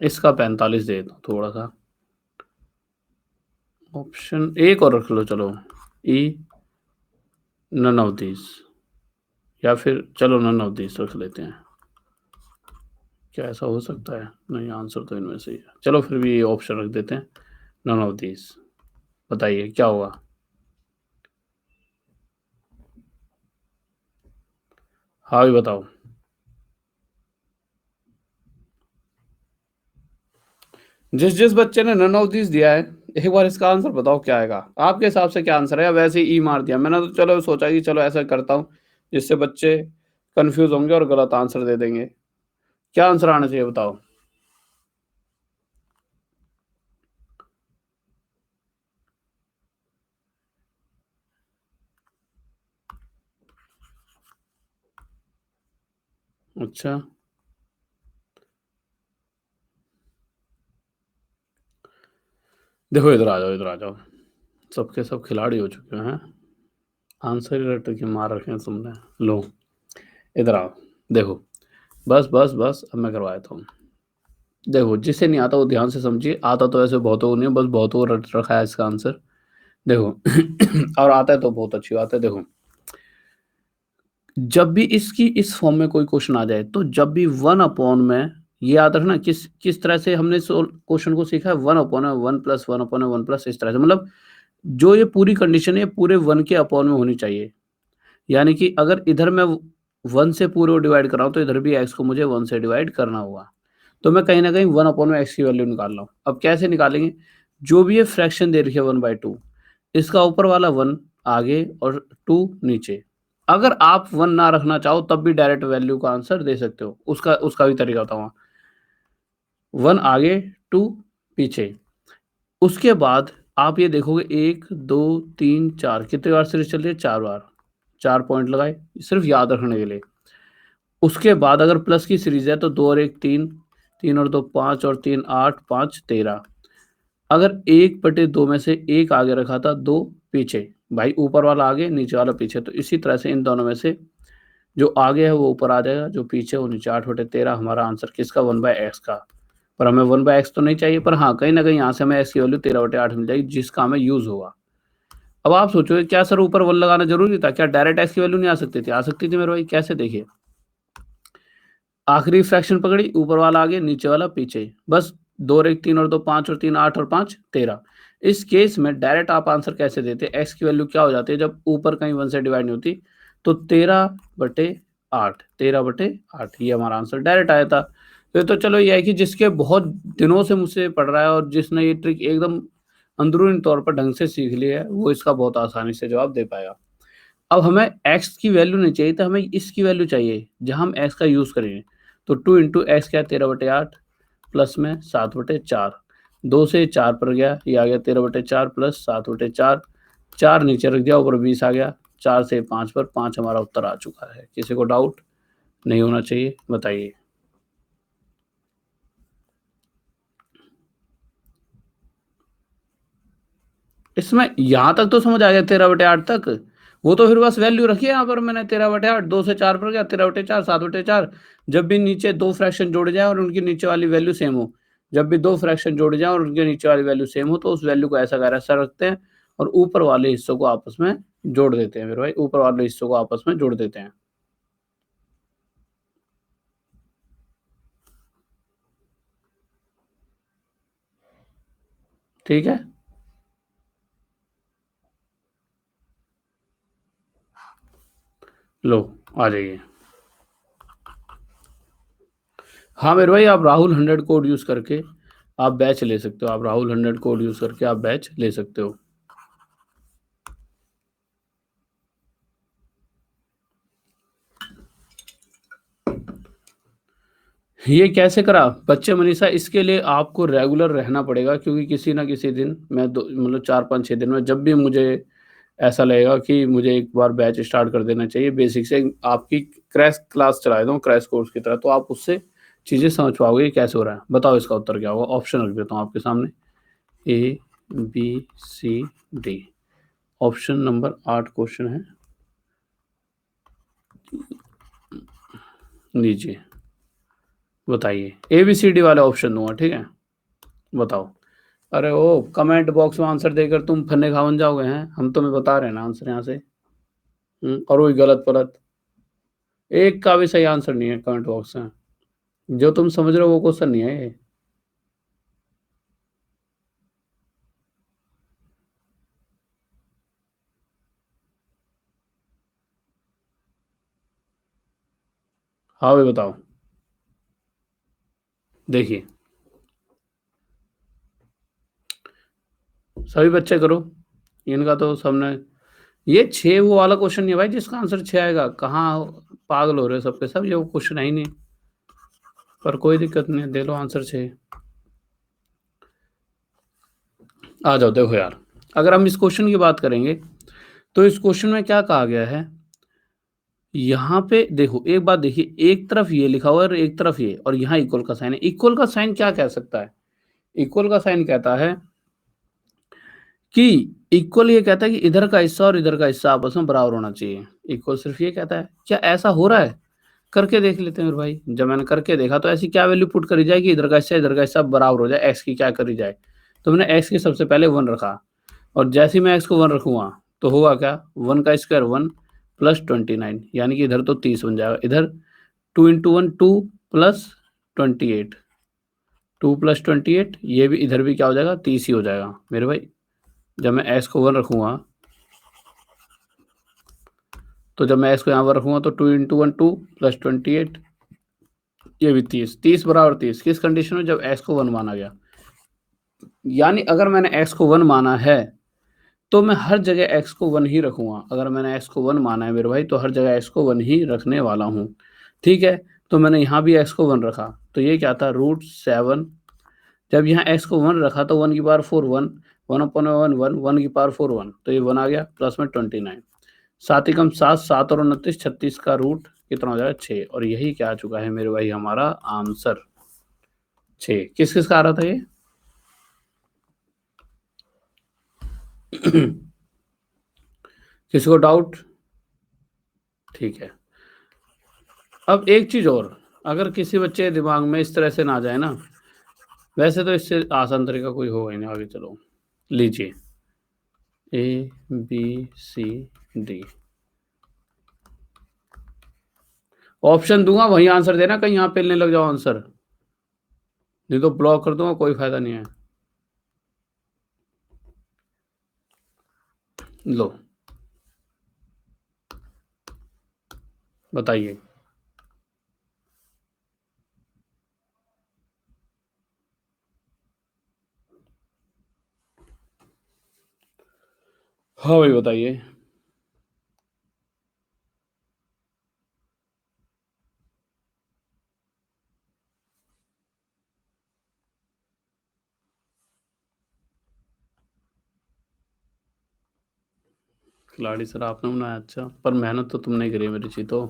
इसका 45 दे दो थोड़ा सा। ऑप्शन एक और रख लो, चलो ई नन ऑफ दिस, या फिर चलो नन ऑफ दिस रख लेते हैं। क्या ऐसा हो सकता है? नहीं, आंसर तो इनमें से ही है। चलो फिर भी ये ऑप्शन रख देते हैं, नन ऑफ दिस। बताइए क्या होगा। हाँ भी बताओ। जिस जिस बच्चे ने नन ऑफ दिस दिया है, एक बार इसका आंसर बताओ क्या आएगा आपके हिसाब से, क्या आंसर है, या वैसे ही ई मार दिया मैंने? तो चलो सोचा कि चलो ऐसा करता हूँ जिससे बच्चे कंफ्यूज होंगे और गलत आंसर दे देंगे। क्या आंसर आना चाहिए बताओ। अच्छा, देखो इधर आ जाओ, इधर आ जाओ। सबके सब खिलाड़ी हो चुके हैं, आंसर ही रट के मार रखे हैं तुमने। लो इधर आओ, देखो, बस बस बस अब मैं करवा देता हूँ। देखो जिसे नहीं आता वो ध्यान से समझिए, आता तो ऐसे बहुतों को नहीं है, बस बहुतों को रट रखा है इसका आंसर। देखो और आता है तो बहुत अच्छी बात है। देखो जब भी इसकी इस फॉर्म में कोई क्वेश्चन आ जाए, तो जब भी 1 अपॉन में, ये याद रखना किस किस तरह से हमने क्वेश्चन को सीखा है, 1 अपॉन 1 + 1 अपॉन 1 प्लस, इस तरह से, मतलब जो ये पूरी कंडीशन है पूरे 1 के अपॉन में होनी चाहिए। यानी कि अगर इधर मैं 1 से पूरे को डिवाइड कर रहा हूँ, तो इधर भी x को मुझे 1 से डिवाइड करना होगा। तो मैं कहीं न कहीं 1/x की वैल्यू निकाल रहा हूँ। अब कैसे निकालेंगे? जो भी ये फ्रैक्शन दे रखी है 1/2, इसका ऊपर वाला 1 आगे और 2 नीचे। अगर आप 1 ना रखना चाहो तब भी डायरेक्ट वैल्यू का आंसर दे सकते हो। उसका उसका भी तरीका बताऊँगा। 1 आगे, 2 पीछे। उसके बाद आप ये देखोगे 1, 2, 3, 4 कितनी बार सीरीज़ चल रही है? 4 बार। 4 पॉइंट लगाए, सिर्फ़ याद रखने के लिए। उसके बाद अगर प्लस की सीरीज़ है तो 2 और 1 3, 3 और 2 5 और 3 8, 5 13। अगर 1/2 में से 1 आगे रखा था, 2 पीछे। भाई ऊपर वाला आगे, नीचे वाला पीछे। तो इसी तरह से इन दोनों में से जो आगे है वो ऊपर आ जाएगा, जो पीछे वो नीचे। 8/13 हमारा आंसर किसका? 1/x का। पर हमें 1/x तो नहीं चाहिए, पर हाँ, कहीं न कहीं यहाँ से हमें x की वैल्यू 13/8 मिल जाएगी, जिसका हमें यूज़ होगा। अब आप सोचोगे क्या सर ऊपर 1 लगाना ज़रूरी था? क्या डायरेक्ट x की वैल्यू नहीं आ सकती थी? आ सकती थी मेरे भाई। कैसे? देखिए, आखिरी फ्रैक्शन पकड़ी, ऊपर वाला आगे, नीचे वाला पीछे। बस 2 और 1 3 और 2 5 और 3 8 और 5 13। इस केस में डायरेक्ट आप आंसर कैसे देते? x की वैल्यू क्या हो जाती है जब ऊपर कहीं 1 से डिवाइड नहीं होती? तो 13/8, 13/8 ये हमारा आंसर डायरेक्ट आया था। फिर तो चलो ये है कि जिसके बहुत दिनों से मुझसे पढ़ रहा है और जिसने ये ट्रिक एकदम अंदरूनी तौर पर ढंग से सीख ली है, वो इसका बहुत आसानी से जवाब दे पाएगा। अब हमें x की वैल्यू नहीं चाहिए, तो हमें इसकी वैल्यू चाहिए, जहाँ हम x का यूज़ करेंगे। तो 2 इंटू एक्स क्या है? 13/8 प्लस में 7/4। 2 से 4 पर गया, ये आ गया 13/4 प्लस 7/4। 4 नीचे रख दिया, ऊपर 20 आ गया। 4 से 5 पर 5 हमारा उत्तर आ चुका है। किसी को डाउट? नहीं होना चाहिए, बताइए। इसमें यहाँ तक तो समझ आ गया, 13/8 तक। वो तो फिर बस वैल्यू रखी है यहाँ पर मैंने, 13/8। 2 से 4 पर गया, 13/4 7/4। जब भी नीचे 2 फ्रैक्शन जोड़े जाएँ और उनकी नीचे वाली वैल्यू सेम हो, जब भी 2 फ्रैक्शन जोड़े जाएँ और उनके नीचे वाली वैल्यू सेम हो, तो उस वैल्यू को ऐसा का ऐसा रखते हैं और ऊपर वाले हिस्सों को आपस में जोड़ देते हैं। मेरे भाई ऊपर वाले हिस्सों को आपस में जोड़ देते हैं। ठीक है, लो आ जाइए। हाँ मेरे भाई, आप राहुल 100 कोड यूज करके आप बैच ले सकते हो। आप राहुल 100 कोड यूज करके आप बैच ले सकते हो। ये कैसे करा बच्चे मनीषा, इसके लिए आपको रेगुलर रहना पड़ेगा, क्योंकि किसी ना किसी दिन मैं मतलब 4-5-6 दिन में जब भी मुझे ऐसा लगेगा कि मुझे एक बार बैच स्टार्ट कर देना चाहिए, बेसिक से आपकी क्रैश क्लास चला देता हूँ, क्रैश कोर्स की तरह, तो आप उससे चीज़ें समझ पाओगे कैसे हो रहा है। बताओ इसका उत्तर क्या होगा। ऑप्शन रख देता हूँ आपके सामने, ABCD। ऑप्शन नंबर 8 क्वेश्चन है, लीजिए बताइए। ABCD वाले ऑप्शन दूंगा, ठीक है, बताओ। अरे ओ, कमेंट बॉक्स में आंसर देकर तुम फन्ने खावन जाओगे हैं, हम तुम्हें बता रहे हैं ना आंसर यहाँ से। और वही गलत पलत, एक का भी सही आंसर नहीं है कमेंट बॉक्स में। जो तुम समझ रहे हो वो क्वेश्चन नहीं है ये। हाँ भाई बताओ, देखिए सभी बच्चे करो, इनका तो सबने, ये 6 वो वाला क्वेश्चन नहीं है भाई जिसका आंसर 6 आएगा, कहाँ पागल हो रहे हो सबके सब, ये वो क्वेश्चन है ही नहीं। पर कोई दिक्कत नहीं है, दे लो आंसर 6। आ जाओ, देखो यार, अगर हम इस क्वेश्चन की बात करेंगे तो इस क्वेश्चन में क्या कहा गया है, यहाँ पे देखो एक बात देखिए, एक तरफ ये लिखा हुआ है और एक तरफ ये, और यहाँ इक्वल का साइन है। इक्वल का साइन क्या कह सकता है, इक्वल का साइन कहता है कि इक्वल ये कहता है कि इधर का हिस्सा और इधर का हिस्सा आपस में बराबर होना चाहिए। इक्वल सिर्फ ये कहता है, क्या ऐसा हो रहा है, करके देख लेते हैं मेरे भाई। जब मैंने करके देखा तो ऐसी क्या वैल्यू पुट करी जाए कि इधर का हिस्सा बराबर हो जाए, एक्स की क्या करी जाए। तो मैंने एक्स की सबसे पहले 1 रखा, और जैसे ही मैं एक्स को 1 रखूंगा तो होगा क्या, 1 का स्क्वायर 1 प्लस 29, यानी कि इधर तो 30 बन जाएगा। इधर 2 इंटू 1 2 प्लस 28, 2 प्लस 28, ये भी इधर भी क्या हो जाएगा, 30 ही हो जाएगा मेरे भाई। जब मैं एक्स को 1 रखूंगा, तो जब मैं एक्स को यहाँ पर रखूंगा तो 2 इंटू 1 2 प्लस 28, ये भी 30, 30 बराबर 30, किस कंडीशन में, जब एक्स को 1 माना गया। यानी अगर मैंने एक्स को 1 माना है तो मैं हर जगह एक्स को 1 ही रखूंगा। अगर मैंने एक्स को 1 माना है मेरे भाई तो हर जगह एक्स को 1 ही रखने वाला हूँ, ठीक है। तो मैंने यहाँ भी एक्स को 1 रखा, तो ये क्या था, √7। जब यहाँ एक्स को 1 रखा तो 1 की पावर 4 1, 1/1 1, 1 की पावर 4 1, तो ये 1 आ गया, प्लस में 29, 7 एकम 7, 7 और 29 36 का रूट कितना हो जाएगा, 6। और यही क्या आ चुका है मेरे भाई हमारा आंसर 6। किस किस का आ रहा था ये किसी को डाउट, ठीक है। अब एक चीज और, अगर किसी बच्चे के दिमाग में इस तरह से ना जाए ना, वैसे तो इससे आसान तरीका कोई होगा ही नहीं, आगे चलो लीजिए। ABCD ऑप्शन दूंगा, वही आंसर देना, कहीं यहाँ पेलने लग जाओ आंसर, नहीं तो ब्लॉक कर दूंगा, कोई फायदा नहीं है। लो बताइए। हाँ भाई बताइए। खिलाड़ी सर आपने बनाया, अच्छा, पर मेहनत तो तुमने करी है मेरी चीज तो।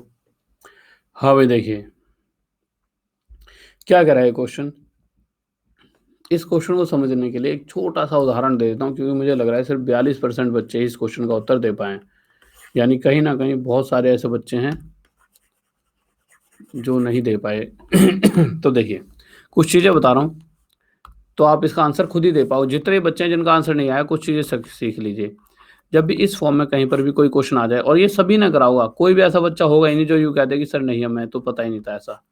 हाँ भाई देखिए, क्या कह रहा है क्वेश्चन। इस क्वेश्चन को समझने के लिए एक छोटा सा उदाहरण दे देता हूँ, क्योंकि मुझे लग रहा है सिर्फ 42% बच्चे इस क्वेश्चन का उत्तर दे पाए, यानी कहीं ना कहीं बहुत सारे ऐसे बच्चे हैं जो नहीं दे पाए। तो देखिए कुछ चीज़ें बता रहा हूँ, तो आप इसका आंसर खुद ही दे पाओ। जितने बच्चे हैं जिनका आंसर नहीं आया, कुछ चीज़ें सीख लीजिए। जब भी इस फॉर्म में कहीं पर भी कोई क्वेश्चन आ जाए, और ये सभी ने करा होगा, कोई भी ऐसा बच्चा होगा ही नहीं जो यूँ कहते कि सर नहीं, हमें तो पता ही नहीं था ऐसा।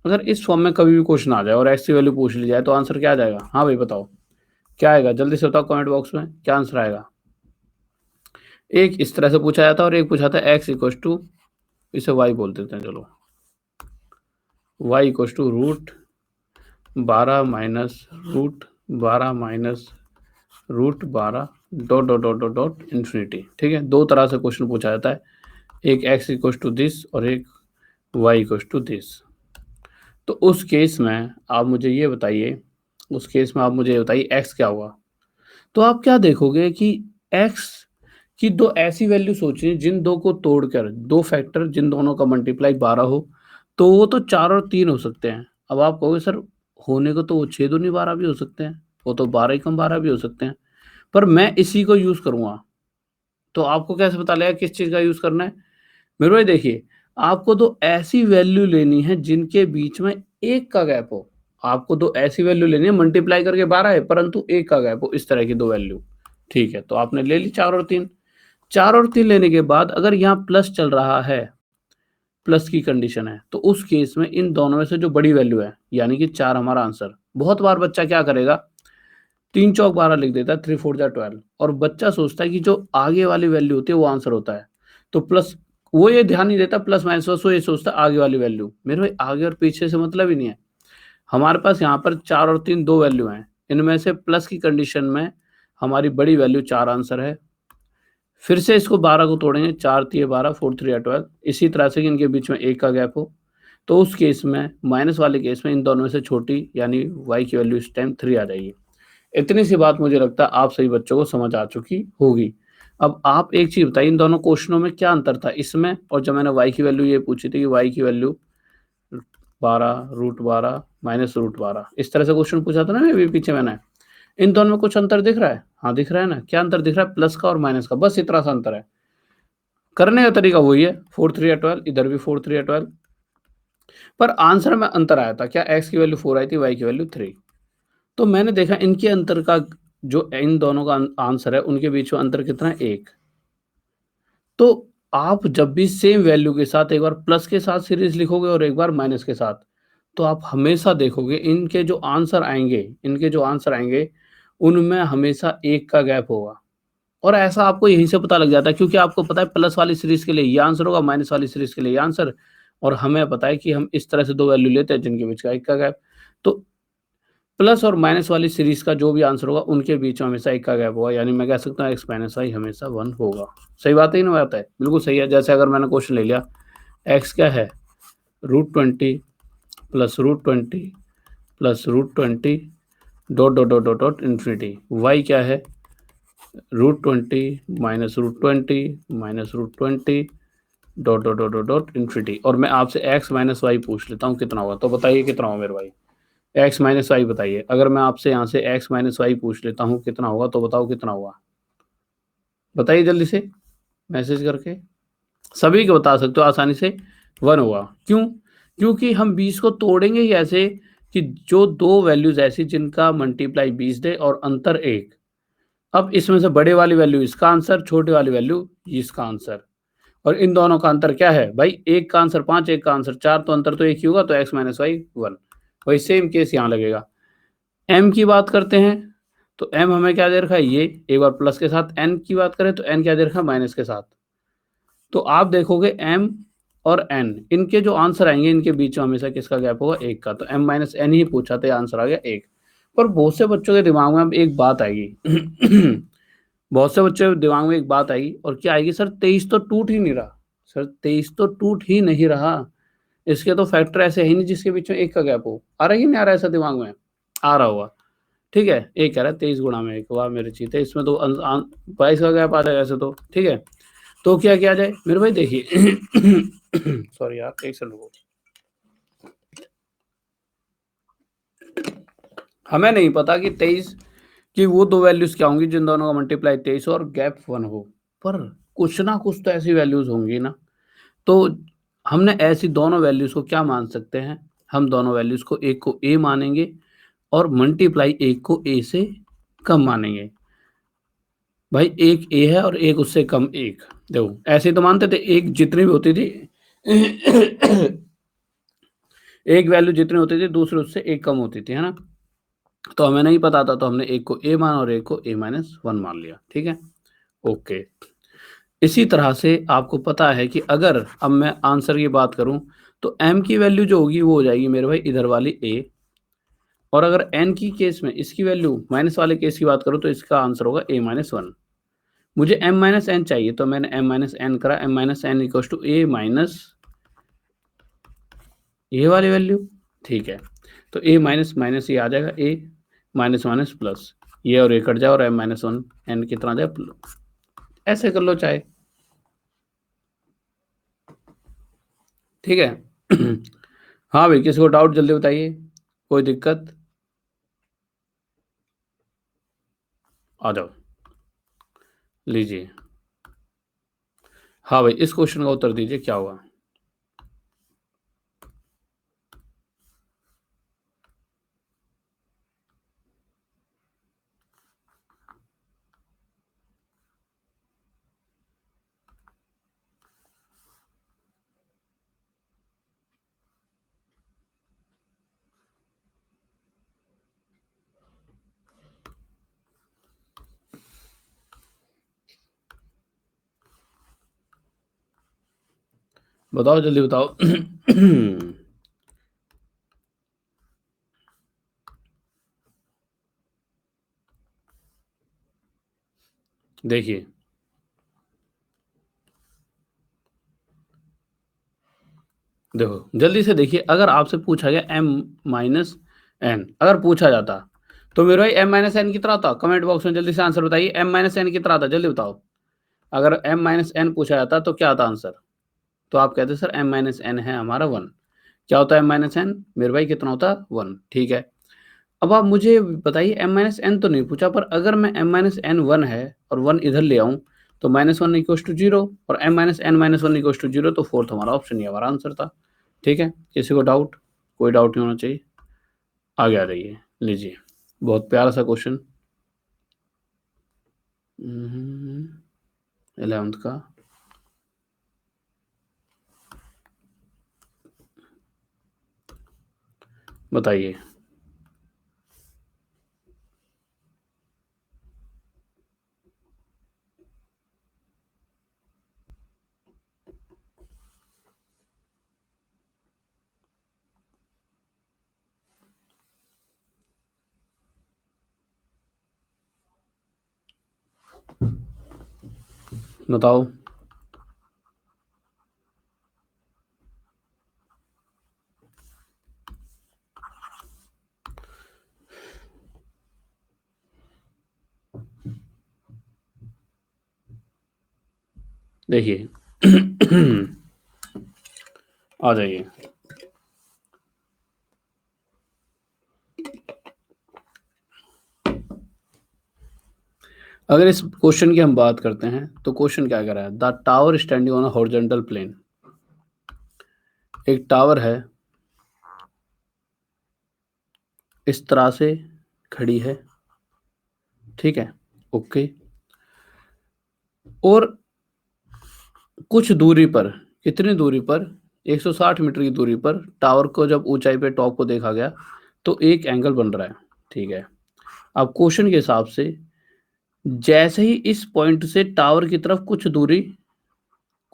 अगर इस फॉर्म में कभी भी क्वेश्चन आ जाए और एक्स की वैल्यू पूछ ली जाए तो आंसर क्या आ जाएगा, हाँ भाई बताओ। क्या आएगा जल्दी से बताओ कमेंट बॉक्स में, क्या आंसर आएगा। एक इस तरह से पूछा जाता है और एक पूछा था x इक्वल टू, इसे y बोल देते हैं, चलो y equal to root 12 minus root 12 minus root 12 dot dot dot dot dot infinity. ठीक है, दो तरह से क्वेश्चन पूछा जाता है, एक x इक्वल टू दिस और एक y इक्वल टू दिस। तो उस केस में आप मुझे ये बताइए, उस केस में आप मुझे ये बताइए x क्या होगा। तो आप क्या देखोगे कि x की दो ऐसी वैल्यू सोचिए जिन दो को तोड़कर, दो फैक्टर जिन दोनों का मल्टीप्लाई 12 हो, तो वो तो 4 और 3 हो सकते हैं। अब आप कहोगे सर होने को तो वो 6 दूनी 12 भी हो सकते हैं, वो तो 12 ही कम 12 भी हो सकते हैं, पर मैं इसी को यूज़ करूँगा। तो आपको कैसे पता लगेगा किस चीज़ का यूज़ करना है? मेरे भाई देखिए, आपको दो ऐसी वैल्यू लेनी है जिनके बीच में 1 का गैप हो। आपको दो ऐसी वैल्यू लेनी है, मल्टीप्लाई करके 12 है परंतु 1 का गैप हो, इस तरह की दो वैल्यू। ठीक है, तो आपने ले ली 4 और 3। 4 और 3 लेने के बाद अगर यहाँ प्लस चल रहा है, प्लस की कंडीशन है, तो उस केस में इन दोनों में से जो बड़ी वैल्यू है, यानी कि 4 हमारा आंसर। बहुत बार बच्चा क्या करेगा, 3 चौक 12 लिख देता है, 3 4 जा 12, और बच्चा सोचता है कि जो आगे वाली वैल्यू होती है वो आंसर होता है। तो प्लस वो ये ध्यान नहीं देता प्लस माइनस, बस वो ये सोचता है आगे वाली वैल्यू। मेरे भाई आगे और पीछे से मतलब ही नहीं है। हमारे पास यहाँ पर 4 और 3 दो वैल्यू हैं, इनमें से प्लस की कंडीशन में हमारी बड़ी वैल्यू 4 आंसर है। फिर से इसको 12 को तोड़ेंगे, 4 3 12 4 3 12, इसी तरह से कि इनके बीच में 1 का गैप हो। तो उस केस में माइनस वाले केस में इन दोनों में से छोटी यानी y की वैल्यू इस टाइम 3 आ जाएगी। इतनी सी बात मुझे लगता है आप सभी बच्चों को समझ आ चुकी होगी। अब आप एक चीज़ बताइए, इन दोनों क्वेश्चनों में क्या अंतर था इसमें और जब मैंने y की वैल्यू ये पूछी थी कि y की वैल्यू 12 रूट 12 माइनस रूट 12, इस तरह से क्वेश्चन पूछा था ना अभी पीछे मैंने। इन दोनों में कुछ अंतर दिख रहा है? हाँ दिख रहा है ना। क्या अंतर दिख रहा है? प्लस का और माइनस का, बस इतना सा अंतर है। करने का तरीका वही है, 4 3 या 12, इधर भी 4 3 या 12, पर आंसर में अंतर आया था। क्या x की वैल्यू 4 आई थी, y की वैल्यू 3। तो मैंने देखा इनके अंतर का, जो इन दोनों का आंसर है उनके बीच में अंतर कितना है, 1। तो आप जब भी सेम वैल्यू के साथ एक बार प्लस के साथ सीरीज लिखोगे और एक बार माइनस के साथ, तो आप हमेशा देखोगे इनके जो आंसर आएंगे, उनमें हमेशा 1 का गैप होगा। और ऐसा आपको यहीं से पता लग जाता है क्योंकि आपको पता है प्लस वाली सीरीज के लिए ये आंसर होगा, माइनस वाली सीरीज के लिए ये आंसर, और हमें पता है कि हम इस तरह से दो वैल्यू लेते हैं जिनके बीच का 1 का गैप। तो प्लस और माइनस वाली सीरीज का जो भी आंसर होगा उनके बीच में हमेशा 1 का गैप होगा, यानी मैं कह सकता हूँ x माइनस वाई हमेशा 1 होगा। सही बात है, नहीं बात है? बिल्कुल सही है। जैसे अगर मैंने क्वेश्चन ले लिया, x क्या है, √20 plus √20 plus √20 dot dot dot dot dot infinity, y क्या है, √20 minus √20 minus √20 dot dot dot dot dot infinity, और मैं आपसे x माइनस वाई पूछ लेता हूँ कितना होगा। तो बताइए कितना होगा मेरे भाई, x माइनस वाई बताइए। अगर मैं आपसे यहाँ से x माइनस वाई पूछ लेता हूँ कितना होगा, तो बताओ कितना होगा, बताइए जल्दी से मैसेज करके। सभी को बता सकते हो आसानी से, 1 होगा। क्यों? क्योंकि हम 20 को तोड़ेंगे ही ऐसे कि जो दो वैल्यूज ऐसी जिनका मल्टीप्लाई 20 दे और अंतर 1। अब इसमें से बड़े वाली वैल्यू इसका आंसर, छोटे वाली वैल्यू इसका आंसर, और इन दोनों का अंतर क्या है भाई, एक का आंसर 5 एक का आंसर 4, तो अंतर तो एक ही होगा, तो x माइनस वाई 1। वही सेम केस यहाँ लगेगा। m की बात करते हैं तो m हमें क्या दे रखा है, ये एक बार प्लस के साथ। n की बात करें तो n क्या दे रखा है, माइनस के साथ। तो आप देखोगे m और n, इनके जो आंसर आएंगे इनके बीच में हमेशा किसका गैप होगा, 1 का। तो m माइनस n ही पूछा था, आंसर आ गया 1। पर बहुत से बच्चों के दिमाग में अब एक बात आएगी बहुत से बच्चों के दिमाग में एक बात आएगी, और क्या आएगी, सर 23 तो टूट ही नहीं रहा। सर 23 तो टूट ही नहीं रहा, इसके तो फैक्टर ऐसे ही नहीं जिसके बीच में 1 का गैप हो। आ रहा ही नहीं आ रहा ऐसा दिमाग में, आ रहा होगा। ठीक है, एक कह रहा है 23 गुणा में 1, वाह मेरे चीते, इसमें तो 22 का गैप आ जाएगा ऐसे तो। ठीक है, तो क्या किया जाए मेरे भाई, देखिए सॉरी यार, एक सेकंड रुको। हमें नहीं पता कि 23 कि वो दो वैल्यूज क्या होंगी जिन दोनों का मल्टीप्लाई 23 और गैप 1 हो, पर कुछ ना कुछ तो ऐसी वैल्यूज होंगी ना। तो हमने ऐसी दोनों वैल्यूज को क्या मान सकते हैं, हम दोनों वैल्यूज को, एक को a मानेंगे और मल्टीप्लाई एक को a से कम मानेंगे। भाई एक a है और एक उससे कम 1, देखो ऐसे तो मानते थे, एक जितनी भी होती थी एक वैल्यू जितनी होती थी दूसरे उससे एक कम होती थी, है ना। तो हमें नहीं पता था, तो हमने एक को a माना और एक को a-1 मान लिया। ठीक है, ओके। इसी तरह से आपको पता है कि अगर अब मैं आंसर की बात करूं तो m की वैल्यू जो होगी वो हो जाएगी मेरे भाई इधर वाली a, और अगर n की केस में इसकी वैल्यू माइनस वाले केस की बात करूं तो इसका आंसर होगा a-1। मुझे m-n चाहिए, तो मैंने m-n करा, m-n equals to a minus ये वाली वैल्यू। ठीक है, तो a माइनस माइनस ये आ जाएगा a माइनस माइनस प्लस, ये और ये कट जाए और m-1 n कितना आ जाए, ऐसे कर लो चाहे। ठीक है। हाँ भाई, किसी को डाउट जल्दी बताइए, कोई दिक्कत, आ जाओ, लीजिए। हाँ भाई, इस क्वेश्चन का उत्तर दीजिए, क्या हुआ। बताओ, जल्दी बताओ। देखिए, देखो जल्दी से देखिए, अगर आपसे पूछा गया m-n, अगर पूछा जाता तो मेरे भाई m-n की तरह था, कमेंट बॉक्स में जल्दी से आंसर बताइए, m-n की तरह था, जल्दी बताओ। अगर m-n पूछा जाता तो क्या था आंसर, तो आप कहते सर m-n है हमारा 1। क्या होता है m-n, मेरे भाई कितना होता है 1। ठीक है, अब आप मुझे बताइए m-n तो नहीं पूछा, पर अगर मैं m-n 1 है और 1 इधर ले आऊं तो -1 इक्वल्स टू 0, और m-n-1 इक्वल्स टू 0, तो फोर्थ हमारा ऑप्शन, ये हमारा आंसर था। ठीक है, किसी को डाउट, कोई डाउट नहीं होना चाहिए, आगे आ जाइए, लीजिए, बहुत प्यारा सा क्वेश्चन 11th का। बताइए। बताओ। देखिए, आ जाइए। अगर इस क्वेश्चन की हम बात करते हैं तो क्वेश्चन क्या कह रहा है, the tower standing on a horizontal plane. एक टावर है, इस तरह से खड़ी है, ठीक है, ओके, और कुछ दूरी पर, कितनी दूरी पर, 160 मीटर की दूरी पर टावर को जब ऊंचाई पे टॉप को देखा गया तो एक एंगल बन रहा है। ठीक है, अब क्वेश्चन के हिसाब से जैसे ही इस पॉइंट से टावर की तरफ कुछ दूरी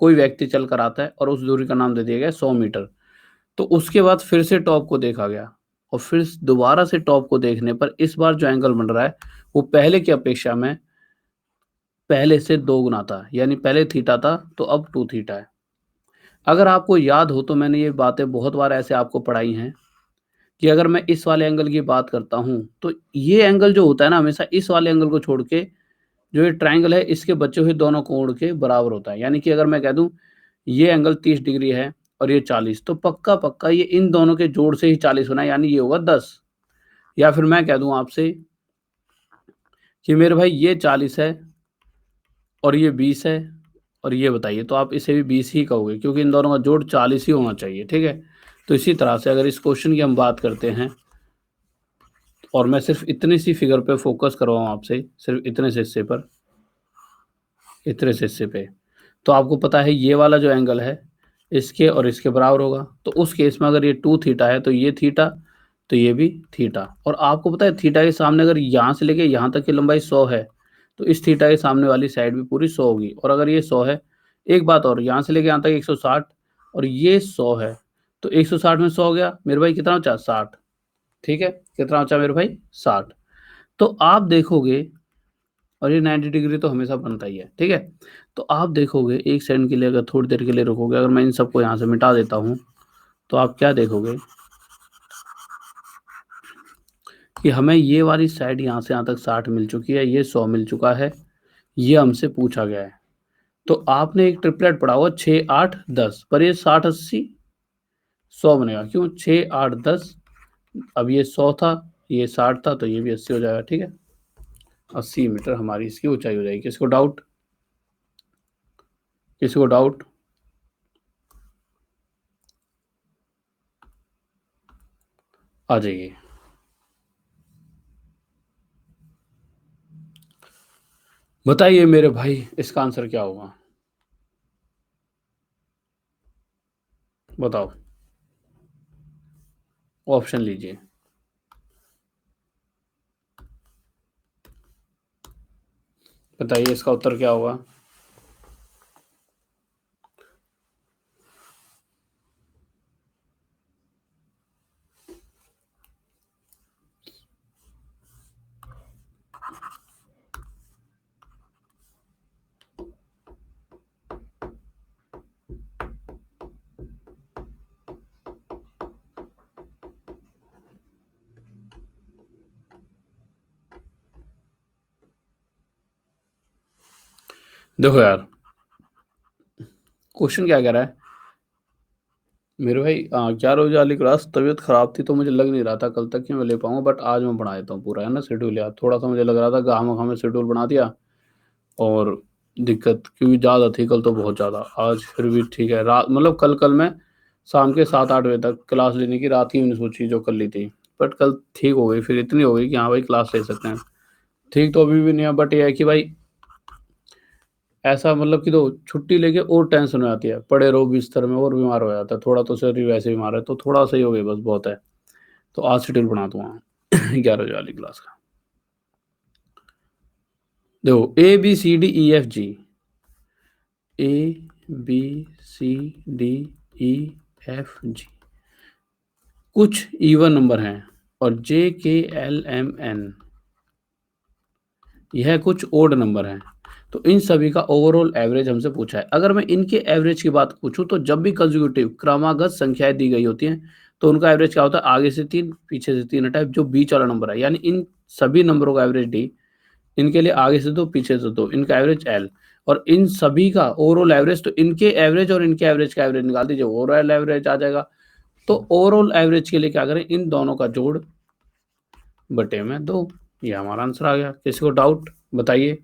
कोई व्यक्ति चल कर आता है और उस दूरी का नाम दे दिया गया 100 मीटर, तो उसके बाद फिर से टॉप को देखा गया और फिर दोबारा से टॉप को देखने पर इस बार जो एंगल बन रहा है वो पहले की अपेक्षा में पहले से 2 गुना था, यानी पहले थीटा था तो अब 2 थीटा है। अगर आपको याद हो तो मैंने ये बातें बहुत बार ऐसे आपको पढ़ाई हैं कि अगर मैं इस वाले एंगल की बात करता हूँ तो ये एंगल जो होता है ना, हमेशा इस वाले एंगल को छोड़ के जो ये ट्रायंगल है इसके बचे हुए दोनों कोण के बराबर होता है। यानी कि अगर मैं कह दूं ये एंगल 30 डिग्री है और ये 40, तो पक्का पक्का ये इन दोनों के जोड़ से ही 40 होना है, यानी ये होगा 10। या फिर मैं कह दूं आपसे कि मेरे भाई ये 40 है और ये 20 है, और ये बताइए, तो आप इसे भी 20 ही कहोगे क्योंकि इन दोनों का जोड़ 40 ही होना चाहिए। ठीक है, तो इसी तरह से अगर इस क्वेश्चन की हम बात करते हैं और मैं सिर्फ इतनी सी फिगर पे फोकस कर रहा हूँ आपसे, सिर्फ इतने से हिस्से पर, इतने से हिस्से पे, तो आपको पता है ये वाला जो एंगल है इसके और इसके बराबर होगा। तो उस केस में अगर ये 2 थीटा है तो ये थीटा, तो ये भी थीटा। और आपको पता है थीटा के सामने अगर यहाँ से लेके यहाँ तक की लंबाई 100 है तो इस थीटा के सामने वाली साइड भी पूरी 100 होगी। और अगर ये 100 है, एक बात और, यहाँ से लेके यहाँ तक 160 और ये 100 है, तो 160 में 100 हो गया मेरे भाई, कितना बचा? 60। ठीक है, कितना बचा मेरे भाई? 60। तो आप देखोगे, और ये 90 डिग्री तो हमेशा बनता ही है, ठीक है। तो आप देखोगे एक सेकंड के लिए, अगर थोड़ी देर के लिए रुकोगे, अगर मैं इन सबको यहाँ से मिटा देता हूँ तो आप क्या देखोगे कि हमें ये वाली साइड यहाँ से यहाँ तक 60 मिल चुकी है, ये 100 मिल चुका है, ये हमसे पूछा गया है। तो आपने एक ट्रिपलेट पढ़ा हुआ 6 8 10, पर ये 60 80 100 बनेगा, क्यों? 6 8 10, अब ये 100 था, ये 60 था, तो ये भी 80 हो जाएगा। ठीक है, 80 मीटर हमारी इसकी ऊंचाई हो जाएगी। किसको डाउट? किसको डाउट? आ जाइए। बताइए मेरे भाई, इसका आंसर क्या होगा? बताओ, ऑप्शन लीजिए। बताइए इसका उत्तर क्या होगा? देखो यार, क्वेश्चन क्या कह रहा है मेरे भाई? 11 बजे वाली क्लास, तबीयत खराब थी तो मुझे लग नहीं रहा था कल तक कि मैं ले पाऊंगा, बट आज मैं बना देता हूँ पूरा, है ना, शेड्यूल। यार थोड़ा सा मुझे लग रहा था गाँव में शेड्यूल बना दिया, और दिक्कत क्योंकि ज़्यादा थी कल, तो बहुत ज़्यादा। आज फिर भी ठीक है, रात मतलब कल कल मैं शाम के 7 8 बजे तक क्लास लेने की रात ही मैंने सोची जो कर ली थी, बट कल ठीक हो गई, फिर इतनी हो गई कि हाँ भाई क्लास ले सकते हैं। ठीक तो अभी भी नहीं है, बट ये है कि भाई ऐसा मतलब कि तो छुट्टी लेके और टेंशन हो जाती है, पड़े रहो बिस्तर में और बीमार हो जाता है, थोड़ा तो शरीर वैसे बीमार है, तो थोड़ा सही हो गया बस, बहुत है। तो आज शेड्यूल बना दूंगा 11 बजे वाली क्लास का। देखो, ABCDEFG, ABCDEFG कुछ इवन नंबर हैं, और JKLMN यह कुछ ओड नंबर हैं। तो इन सभी का ओवरऑल एवरेज हमसे पूछा है। अगर मैं इनके एवरेज की बात पूछूं तो जब भी कंसेक्यूटिव क्रमागत संख्याएं दी गई होती हैं तो उनका एवरेज क्या होता है? आगे से 3, पीछे से 3 हटाए जो बीच वाला नंबर है, यानी इन सभी नंबरों का एवरेज D, इनके लिए आगे से 2 पीछे से 2, इनका एवरेज L, और इन सभी का ओवरऑल एवरेज, तो इनके एवरेज और इनके एवरेज का एवरेज निकाल दीजिए, ओवरऑल एवरेज आ जाएगा। तो ओवरऑल एवरेज के लिए क्या करें? इन दोनों का जोड़ बटे में 2, ये हमारा आंसर आ गया। किसी को डाउट? बताइए।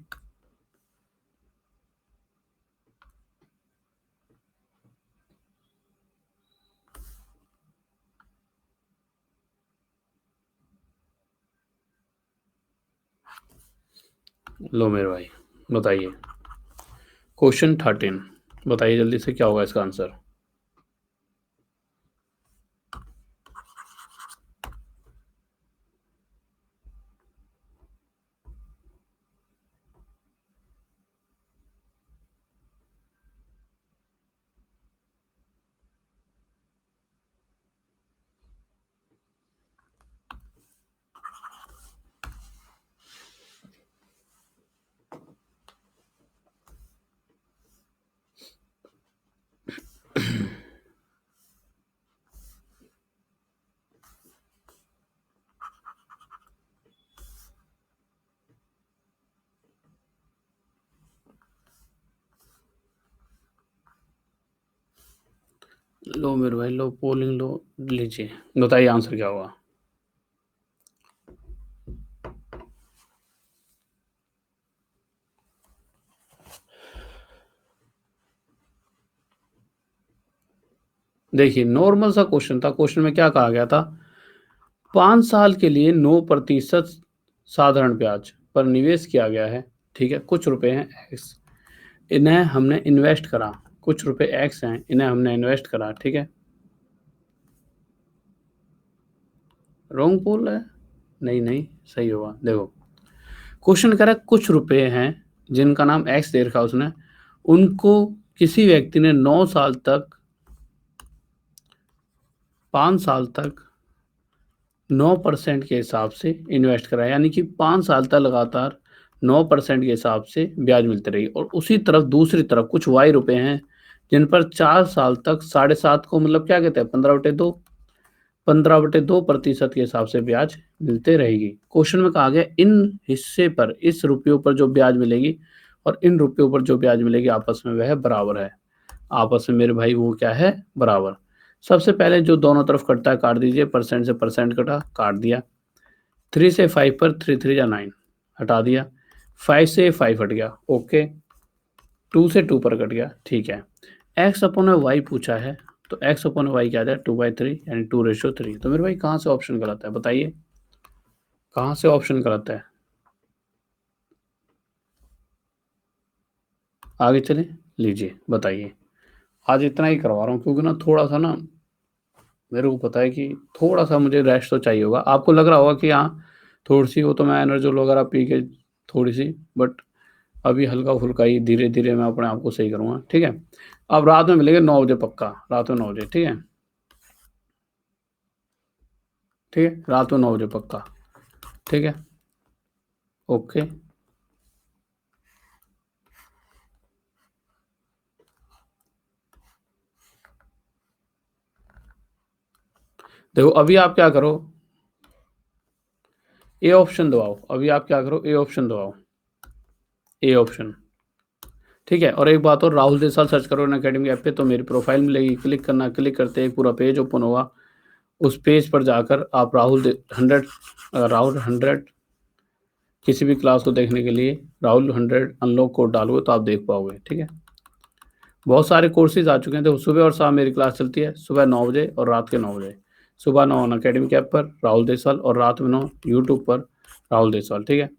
लो मेरे भाई, बताइए। क्वेश्चन 13, बताइए जल्दी से क्या होगा इसका आंसर? लो मेरे भाई, लो पोलिंग लो, लीजिए, बताइए आंसर क्या होगा? देखिए, नॉर्मल सा क्वेश्चन था। क्वेश्चन में क्या कहा गया था? 5 साल के लिए 9% साधारण ब्याज पर निवेश किया गया है। ठीक है, कुछ रुपए हैं एक्स, इन्हें हमने इन्वेस्ट करा, कुछ रुपए एक्स हैं, इन्हें हमने इन्वेस्ट करा। ठीक है, रॉन्ग पोल है, नहीं नहीं सही होगा। देखो क्वेश्चन कह रहा है कुछ रुपए हैं जिनका नाम एक्स दे रखा उसने, उनको किसी व्यक्ति ने 9 साल तक 5 साल तक 9% के हिसाब से इन्वेस्ट कराया, यानी कि 5 साल तक लगातार 9% के हिसाब से ब्याज मिलती रही। और उसी तरफ दूसरी तरफ कुछ वाई रुपए हैं जिन पर 4 साल तक 7.5 को मतलब क्या कहते हैं 15/2 के हिसाब से ब्याज मिलते रहेगी। क्वेश्चन में कहा गया इन हिस्से पर इस रुपयों पर जो ब्याज मिलेगी और इन रुपयों पर जो ब्याज मिलेगी आपस में वह बराबर है। आपस में मेरे भाई वो क्या है, बराबर। सबसे पहले जो दोनों तरफ कटता है काट दीजिए, परसेंट से परसेंट कटा, काट दिया। 3 से 5 पर 3 3 या 9 हटा दिया। 5 से 5 हट गया, ओके। 2 से 2 पर कट गया, ठीक है। एक्स अपॉन वाई पूछा है, तो एक्स अपॉन वाई क्या है 2/3 यानी 2:3। तो मेरे भाई कहाँ से ऑप्शन गलत है बताइए, कहाँ से ऑप्शन गलत है। आगे चले, लीजिए बताइए। आज इतना ही करवा रहा हूँ क्योंकि ना थोड़ा सा ना मेरे को पता है कि थोड़ा सा मुझे रेस्ट तो चाहिए होगा। आपको लग रहा होगा कि हाँ थोड़ी सी वो तो मैं एनर्जोल वगैरह पी के थोड़ी सी, बट अभी हल्का फुल्का ही धीरे धीरे मैं अपने आप को सही करूँगा, ठीक है। अब रात में मिलेंगे 9 बजे पक्का, रात में 9 बजे, ठीक है। ठीक है, रात में 9 बजे पक्का, ठीक है, ओके। देखो अभी आप क्या करो, ए ऑप्शन दबाओ। अभी आप क्या करो, ए ऑप्शन दबाओ, ए ऑप्शन, ठीक है। और एक बात और, राहुल देसाल सर्च करो इन अकेडमी ऐप पे तो मेरी प्रोफाइल मिलेगी, क्लिक करना, क्लिक करते ही पूरा पेज ओपन होगा। उस पेज पर जाकर आप राहुल 100 किसी भी क्लास को देखने के लिए राहुल 100 अनलॉक कोड डालोगे तो आप देख पाओगे, ठीक है। बहुत सारे कोर्सेज आ चुके हैं, तो सुबह और शाम मेरी क्लास चलती है, सुबह 9 बजे और रात के 9 बजे। सुबह 9 अकेडमी ऐप पर राहुल देसाल और रात में 9 यूट्यूब पर राहुल देसाल, ठीक है।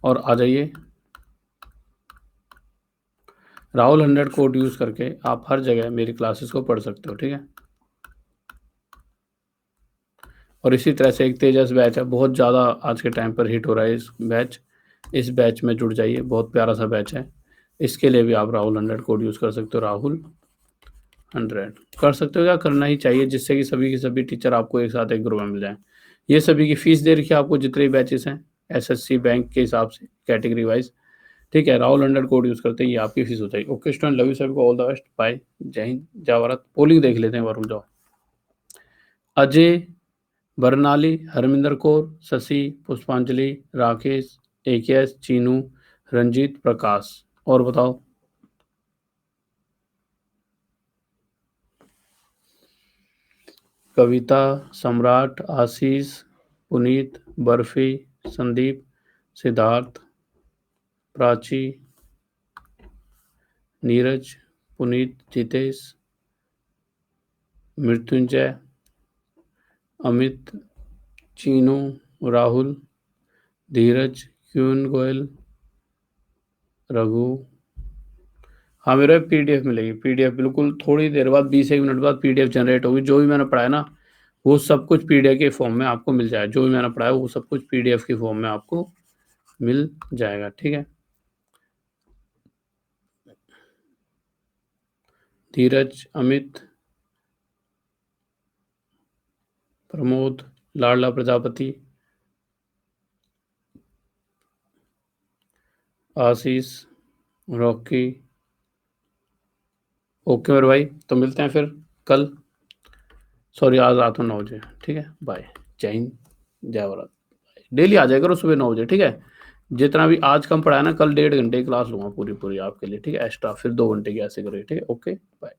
और आ जाइए, राहुल 100 कोड यूज़ करके आप हर जगह मेरी क्लासेस को पढ़ सकते हो, ठीक है। और इसी तरह से एक तेजस बैच है, बहुत ज़्यादा आज के टाइम पर हिट हो रहा है इस बैच में जुड़ जाइए, बहुत प्यारा सा बैच है। इसके लिए भी आप राहुल 100 कोड यूज़ कर सकते हो, राहुल 100 कर सकते हो, क्या करना ही चाहिए, जिससे कि सभी के सभी टीचर आपको एक साथ एक ग्रुप में मिल जाएं। ये सभी की फीस दे रखी है आपको, जितने बैचेस हैं एसएससी बैंक के हिसाब से कैटेगरी वाइज, ठीक है। राहुल 100 कोड यूज़ करते हैं, ये आपकी फीस हो जाएगी। ओके स्टूडेंट, लव यू सभी को, ऑल द बेस्ट, बाय, जय हिंद, जय भारत। पोलिंग देख लेते हैं, वरुण जाओ। अजय, बरनाली, हरमिंदर कौर, शशि, पुष्पांजलि, राकेश, एकेएस, चीनू, रंजीत, प्रकाश। और बताओ, कविता, सम्राट, आशीष, पुनीत, बर्फी, संदीप, सिद्धार्थ, प्राची, नीरज, पुनीत, जितेश, मृत्युंजय, अमित, चीनू, राहुल, धीरज, क्यून गोयल, रघु। हाँ मेरे पीडीएफ मिलेगी, पीडीएफ बिल्कुल थोड़ी देर बाद 20 एक मिनट बाद पीडीएफ जनरेट होगी। जो भी मैंने पढ़ाया ना वो सब कुछ पीडीएफ के फॉर्म में आपको मिल जाएगा, जो भी मैंने पढ़ाया वो सब कुछ पीडीएफ के फॉर्म में आपको मिल जाएगा, ठीक है। धीरज, अमित, प्रमोद, लाडला प्रजापति, आशीष, रॉकी। ओके मेरे भाई, तो मिलते हैं फिर कल, सॉरी आज रात में 9 बजे, ठीक है। बाय, जय हिंद, जय भारत। डेली आ जाया करो सुबह 9 बजे, ठीक है। जितना भी आज कम पढ़ाया ना, कल 1.5 घंटे की क्लास लूंगा पूरी पूरी आपके लिए, ठीक है, एक्स्ट्रा, फिर 2 घंटे की ऐसे करिए, ठीक है। Okay bye.